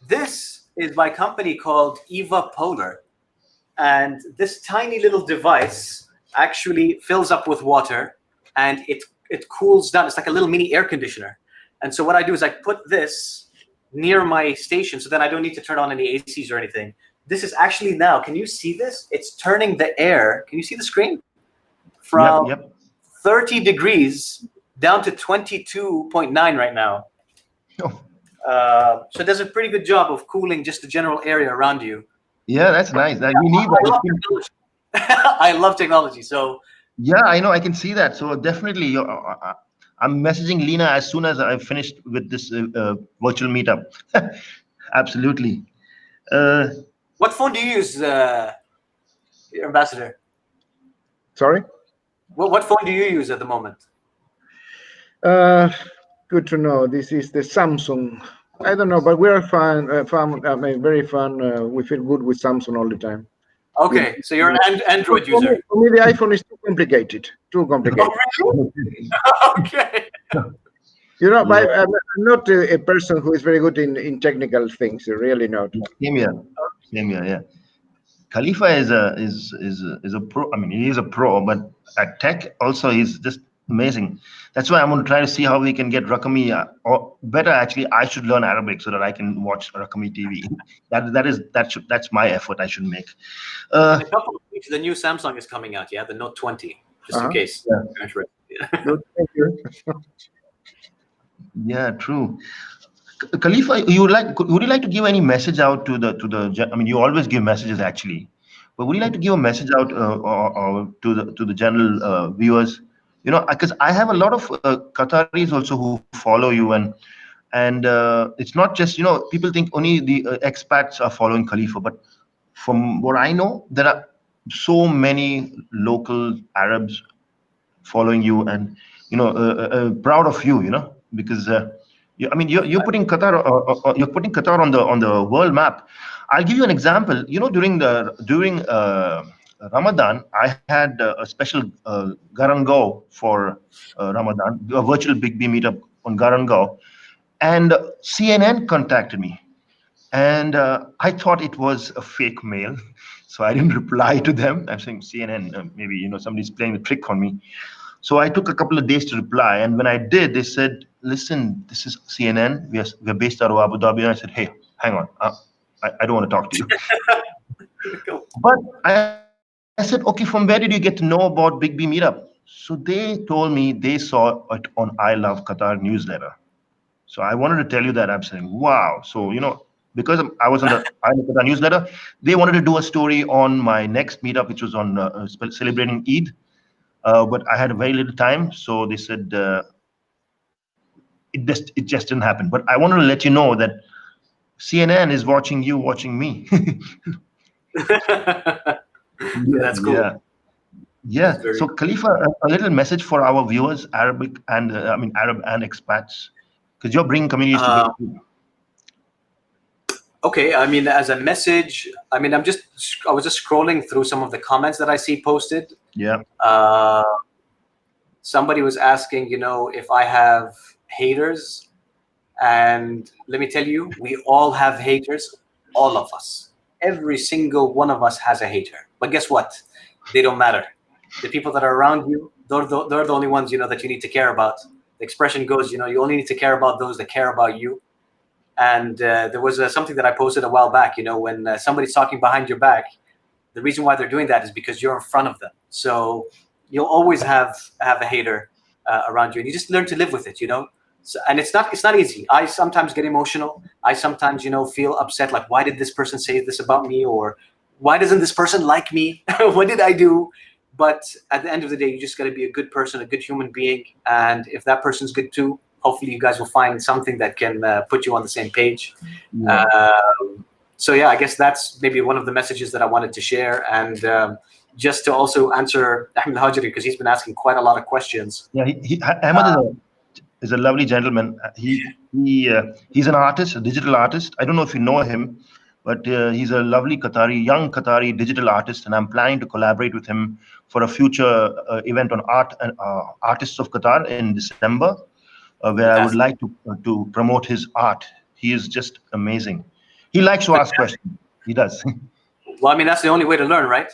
This is my company called Eva Polar. And this tiny little device actually fills up with water, and it cools down. It's like a little mini air conditioner. And so what I do is I put this near my station, so then I don't need to turn on any ACs or anything. This is actually now, can you see this? It's turning the air. Can you see the screen? Yep. From Yep. 30 degrees down to 22.9 right now. Oh, So it does a pretty good job of cooling just the general area around you. yeah, that's nice. That we need I that. love technology. I love technology. So Yeah, I know. I can see that. So definitely, I'm messaging Lena as soon as I've finished with this virtual meetup. Absolutely. Uh, what phone do you use, Ambassador? Sorry. What phone do you use at the moment? Uh, Good to know. This is the Samsung. I don't know, but we are fine. Fun. I mean, very fun. We feel good with Samsung all the time. You Okay, so you're an Android user. for me, the iPhone is too complicated. Too Oh, complicated. really? Okay. I'm not a person who is very good in technical things. Really not. same here. Same here. Yeah. Khalifa is a pro. I mean, he is a pro, but at tech also he's just amazing. That's why I'm going to try to see how we can get Rakami, or better actually, I should learn Arabic so that I can watch Rakami TV. That's my effort I should make. In Uh, a couple of weeks, the new Samsung is coming out. Yeah, the Note 20. Just in Uh-huh. case. yeah, You're interested. Good. Thank you. yeah, true. Khalifa, would you like to give any message out I mean, you always give messages actually, but would you like to give a message out or to the general viewers? Because I have a lot of Qataris also who follow you, and it's not just people think only the expats are following Khalifa, but from what I know, there are so many local Arabs following you, and proud of you, because I mean, you're putting Qatar, on the world map. I'll give you an example. During Ramadan, I had a special Garango for Ramadan, a virtual Big B meetup on Garango, and CNN contacted me, and I thought it was a fake mail, so I didn't reply to them. I'm saying CNN, maybe somebody's playing the trick on me. So I took a couple of days to reply, and when I did, they said, "Listen, this is CNN. We're based out of Abu Dhabi." And I said, "Hey, hang on, I don't want to talk to you." But I said, "Okay, from where did you get to know about Big B Meetup?" So they told me they saw it on I Love Qatar newsletter. So I wanted to tell you that. I'm saying, "Wow!" So because I was on the I Love Qatar newsletter, they wanted to do a story on my next meetup, which was on celebrating Eid. But I had very little time, so they said it just didn't happen. But I wanted to let you know that CNN is watching you, watching me. Yeah, That's cool. yeah, That's yeah. very So cool. Khalifa, a little message for our viewers, Arabic and Arab and expats, because you're bringing communities Uh, together. okay, I mean, as a message, I mean, I was just scrolling through some of the comments that I see posted. Yeah. Uh, Somebody was asking, if I have haters, and let me tell you, we all have haters, all of us. Every single one of us has a hater. But guess what? They don't matter. The people that are around you, they're the only ones that you need to care about. The expression goes, you only need to care about those that care about you. And there was something that I posted a while back. When somebody's talking behind your back, the reason why they're doing that is because you're in front of them. So you'll always have a hater around you, and you just learn to live with it. So, and it's not easy. I sometimes get emotional. I sometimes feel upset. Like, why did this person say this about me, or why doesn't this person like me? What did I do? But at the end of the day, you just got to be a good person, a good human being, and if that person's good too, hopefully you guys will find something that can put you on the same page. Yeah. So yeah, I guess that's maybe one of the messages that I wanted to share, and just to also answer Ahmed Hajri, because he's been asking quite a lot of questions. Yeah, Ahmed is a lovely gentleman. He's an artist, a digital artist. I don't know if you know him, but he's a lovely young Qatari digital artist, and I'm planning to collaborate with him for a future event on art and artists of Qatar in December, where I would Fantastic. like to promote his art. He is just amazing. He likes to ask questions. He does. Well, I mean, that's the only way to learn, right?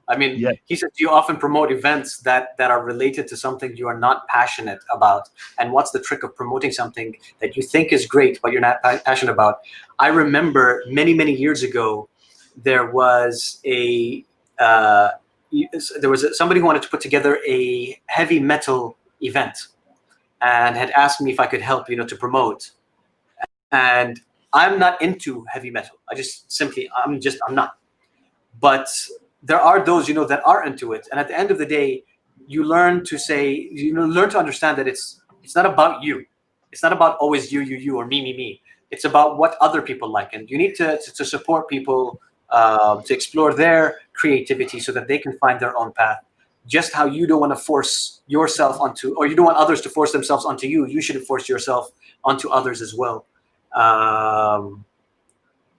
I mean, Yeah. he said you often promote events that are related to something you are not passionate about. And what's the trick of promoting something that you think is great, but you're not passionate about? I remember many years ago, there was a uh, somebody who wanted to put together a heavy metal event and had asked me if I could help, to promote. And I'm not into heavy metal. I'm not. But there are those that are into it, and at the end of the day, you learn to learn to understand that it's not about you. It's not about always you or me. It's about what other people like, and you need to support people, to explore their creativity so that they can find their own path. Just how you don't want to force yourself onto, or you don't want others to force themselves onto you, you shouldn't force yourself onto others as well. um,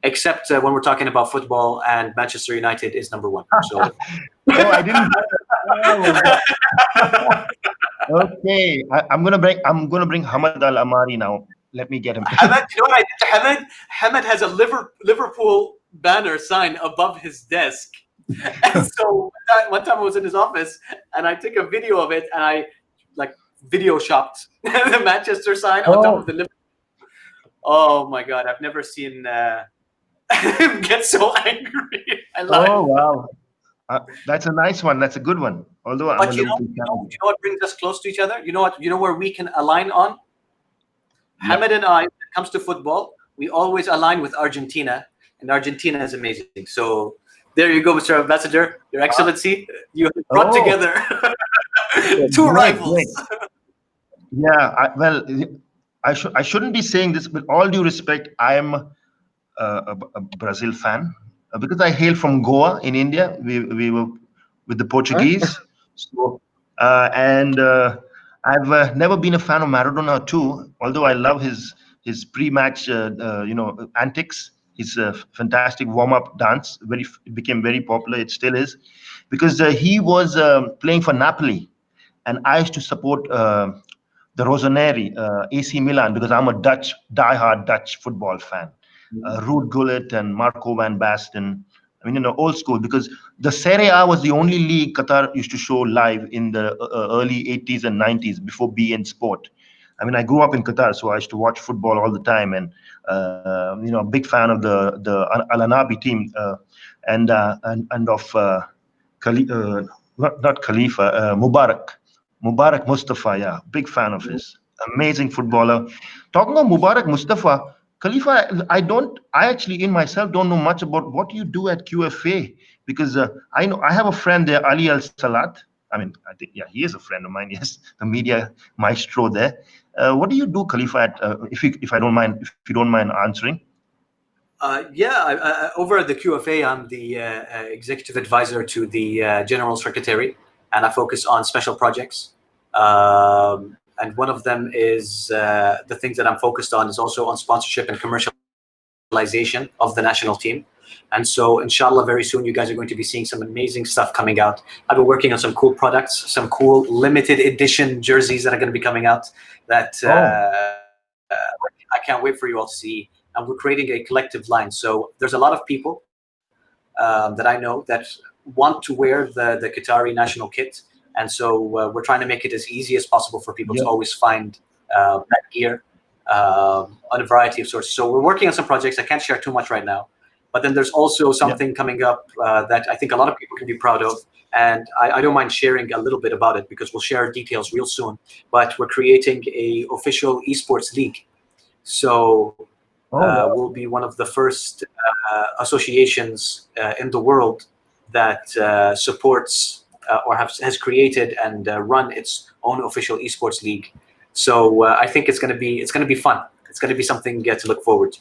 Except when we're talking about football, and Manchester United is number one. So Oh, I didn't. Oh, okay. I'm gonna bring Hamad Al Amari now. Let me get him. Hamed, you know what I did to Hamed? Hamed has a Liverpool banner sign above his desk. And so one time I was in his office and I took a video of it, and I like video shopped the Manchester sign on top of Oh, the Liverpool. Oh my God, I've never seen him get so angry in my oh, life. wow. That's a nice one. That's a good one. Although I'm a But Liverpool you fan. know what brings us close to each other? You know what? You know where we can align on? Yeah. Hamid and I, when it comes to football, we always align with Argentina, and Argentina is amazing. So there you go, Mr. Ambassador, Your Excellency. You have brought Oh, together two great, rivals. great. Yeah. I shouldn't be saying this, but all due respect, I'm a Brazil fan because I hail from Goa in India. We were with the Huh? Portuguese, so and I've never been a fan of Maradona too, although I love his pre-match antics. His fantastic warm-up dance it became very popular. It still is, because he was playing for Napoli, and I used to support the Rossoneri, AC Milan, because I'm a diehard Dutch football fan. Ruud Gullit and Marco van Basten. I mean, old school, because the Serie A was the only league Qatar used to show live in the early 80s and 90s before beIN Sport. I mean, I grew up in Qatar, so I used to watch football all the time, and a big fan of the Al Anabi team, and of not Khalifa, Mubarak Mustafa. Yeah, big fan of his. Amazing footballer. Talking of Mubarak Mustafa, Khalifa, I actually in myself don't know much about what you do at QFA, because I know I have a friend there, Ali Al Salat. I mean, I think, yeah, he is a friend of mine. Yes, the media maestro there. What do you do, Khalifa? If you don't mind answering. Over at the QFA, I'm the executive advisor to the general secretary, and I focus on special projects. And one of them is the things that I'm focused on is also on sponsorship and commercialization of the national team. And so, inshallah, very soon you guys are going to be seeing some amazing stuff coming out. I've been working on some cool products, some cool limited edition jerseys that are going to be coming out that I can't wait for you all to see. And we're creating a collective line. So there's a lot of people that I know that want to wear the Qatari national kit. And so we're trying to make it as easy as possible for people to always find that gear on a variety of sources. So we're working on some projects. I can't share too much right now. But then there's also something coming up that I think a lot of people can be proud of. And I don't mind sharing a little bit about it because we'll share details real soon. But we're creating a official esports league. So we'll be one of the first associations in the world that supports or has created and run its own official esports league. So I think it's going to be fun. It's going to be something to look forward to.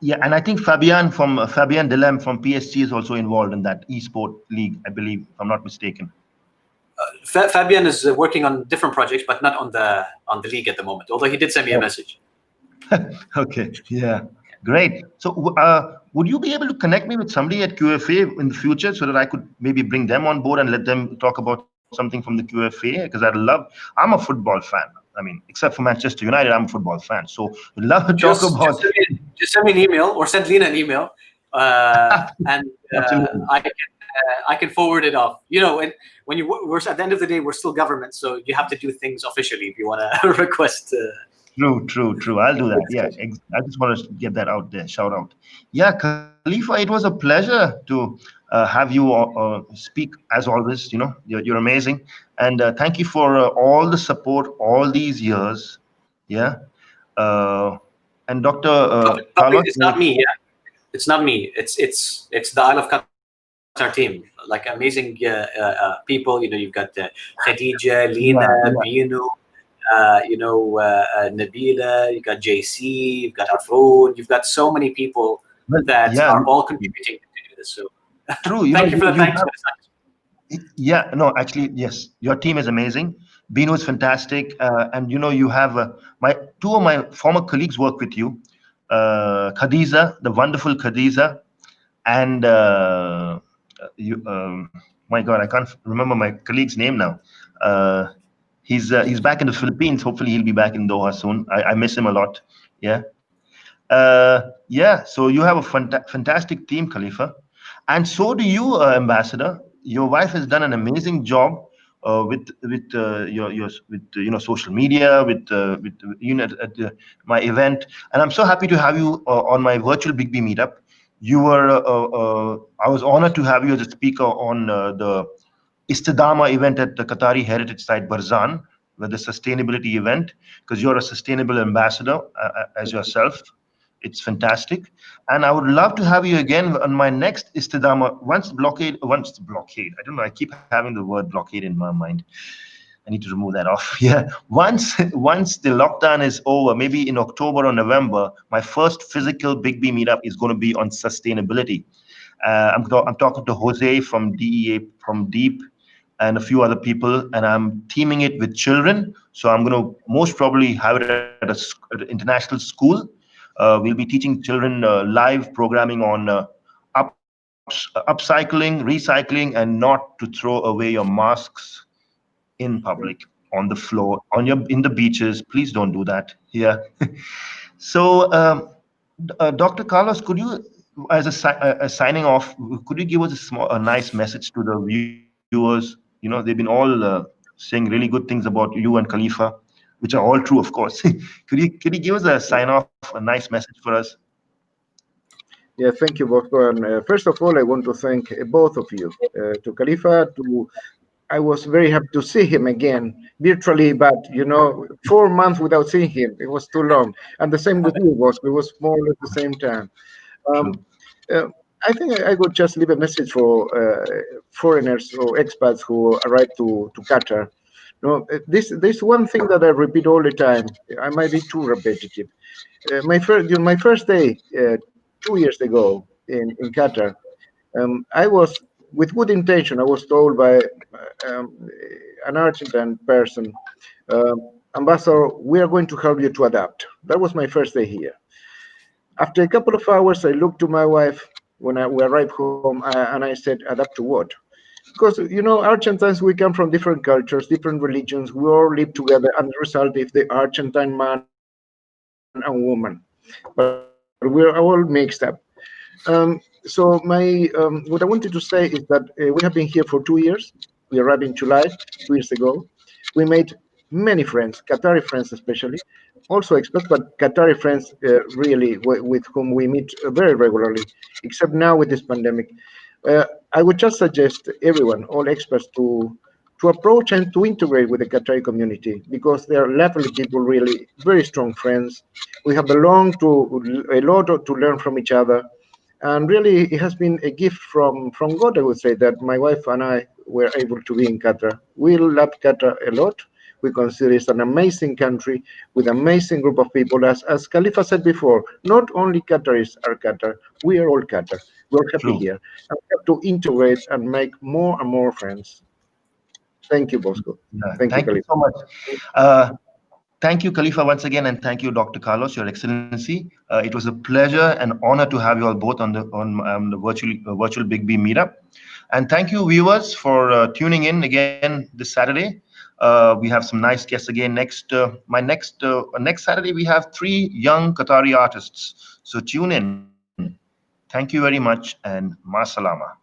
Yeah, and I think Fabian Delem from PSG is also involved in that esport league, I believe, if I'm not mistaken. Fabian is working on different projects, but not on the league at the moment. Although he did send me a message. Okay, yeah, great. So, would you be able to connect me with somebody at QFA in the future so that I could maybe bring them on board and let them talk about something from the QFA? Because I'm a football fan. I mean, except for Manchester United, I'm a football fan. So, we'd love to talk about. Just send me an email or send Lena an email, and I can forward it off. You know, when we're at the end of the day, we're still government, so you have to do things officially if you want to request. True. I'll do that. Yeah, I just want to get that out there. Shout out. Yeah, Khalifa, it was a pleasure to have you speak as always. You're amazing, and thank you for all the support all these years. Yeah, and Dr. Carlos. It's not me. Yeah, it's not me. It's the Isle of Qatar team. Like amazing people. You've got Khadija, Lena, Binu. Nabila, you've got JC, you've got Afroon, you've got so many people that are all contributing to do this. So true. Thank you for the thanks. Yeah, no, actually, yes, your team is amazing. Bino is fantastic, and you have two of my former colleagues work with you, Khadija, the wonderful Khadija, and my God, I can't remember my colleague's name now. He's back in the Philippines. Hopefully, he'll be back in Doha soon. I miss him a lot. Yeah. Yeah. So you have a fantastic team, Khalifa, and so do you, Ambassador. Your wife has done an amazing job with your with social media with my event, and I'm so happy to have you on my virtual Big B meetup. You were I was honored to have you as a speaker on the Istidama event at the Qatari Heritage Site Barzan, with the sustainability event, because you're a sustainable ambassador as yourself. It's fantastic. And I would love to have you again on my next Istidama, once blockade. I don't know, I keep having the word blockade in my mind. I need to remove that off. Yeah. Once the lockdown is over, maybe in October or November, my first physical Big B meetup is going to be on sustainability. I'm talking to Jose from DEA, from Deep, and a few other people, and I'm theming it with children. So I'm going to most probably have it at an international school. We'll be teaching children live programming on upcycling, recycling, and not to throw away your masks in public, on the floor, in the beaches. Please don't do that here. So, Dr. Carlos, could you, as a signing off, could you give us a nice message to the viewers? They've been all saying really good things about you and Khalifa, which are all true, of course. Could you give us a sign off, a nice message for us? Yeah, thank you, Bosco. And first of all, I want to thank both of you, to Khalifa, to I was very happy to see him again virtually, but 4 months without seeing him, it was too long. And the same with you, Bosco. It was more or less the same time. Um, True. uh, I think I would just leave a message for foreigners or expats who arrive to Qatar. This one thing that I repeat all the time. I might be too repetitive. During my first day 2 years ago in Qatar, I was with good intention. I was told by an Argentine person, Ambassador, we are going to help you to adapt. That was my first day here. After a couple of hours, I looked to my wife when we arrived home, and I said, adapt to what? Because, Argentines, we come from different cultures, different religions. We all live together, and the result is the Argentine man and woman. But we're all mixed up. So what I wanted to say is that we have been here for 2 years. We arrived in July 2 years ago. We made many friends, Qatari friends especially, also expats, but Qatari friends really with whom we meet very regularly, except now with this pandemic. Uh, I would just suggest everyone, all experts, to approach and to integrate with the Qatari community because they are lovely people, really very strong friends. We have a lot to learn from each other, and really it has been a gift from God. I would say that my wife and I were able to be in Qatar. We love Qatar a lot. We consider it an amazing country with amazing group of people. As Khalifa said before, not only Qataris are Qatar, we are all Qatar. We're happy True. here. And we have to integrate and make more and more friends. Thank you, Bosco. Yeah, Thank you, thank you Khalifa. so much. Uh, Thank you, Khalifa, once again, and thank you, Dr. Carlos, Your Excellency. It was a pleasure and honor to have you all both on the virtual Big B meetup. And thank you, viewers, for tuning in again this Saturday. We have some nice guests again. Next Saturday we have three young Qatari artists. So tune in. Thank you very much, and ma salama.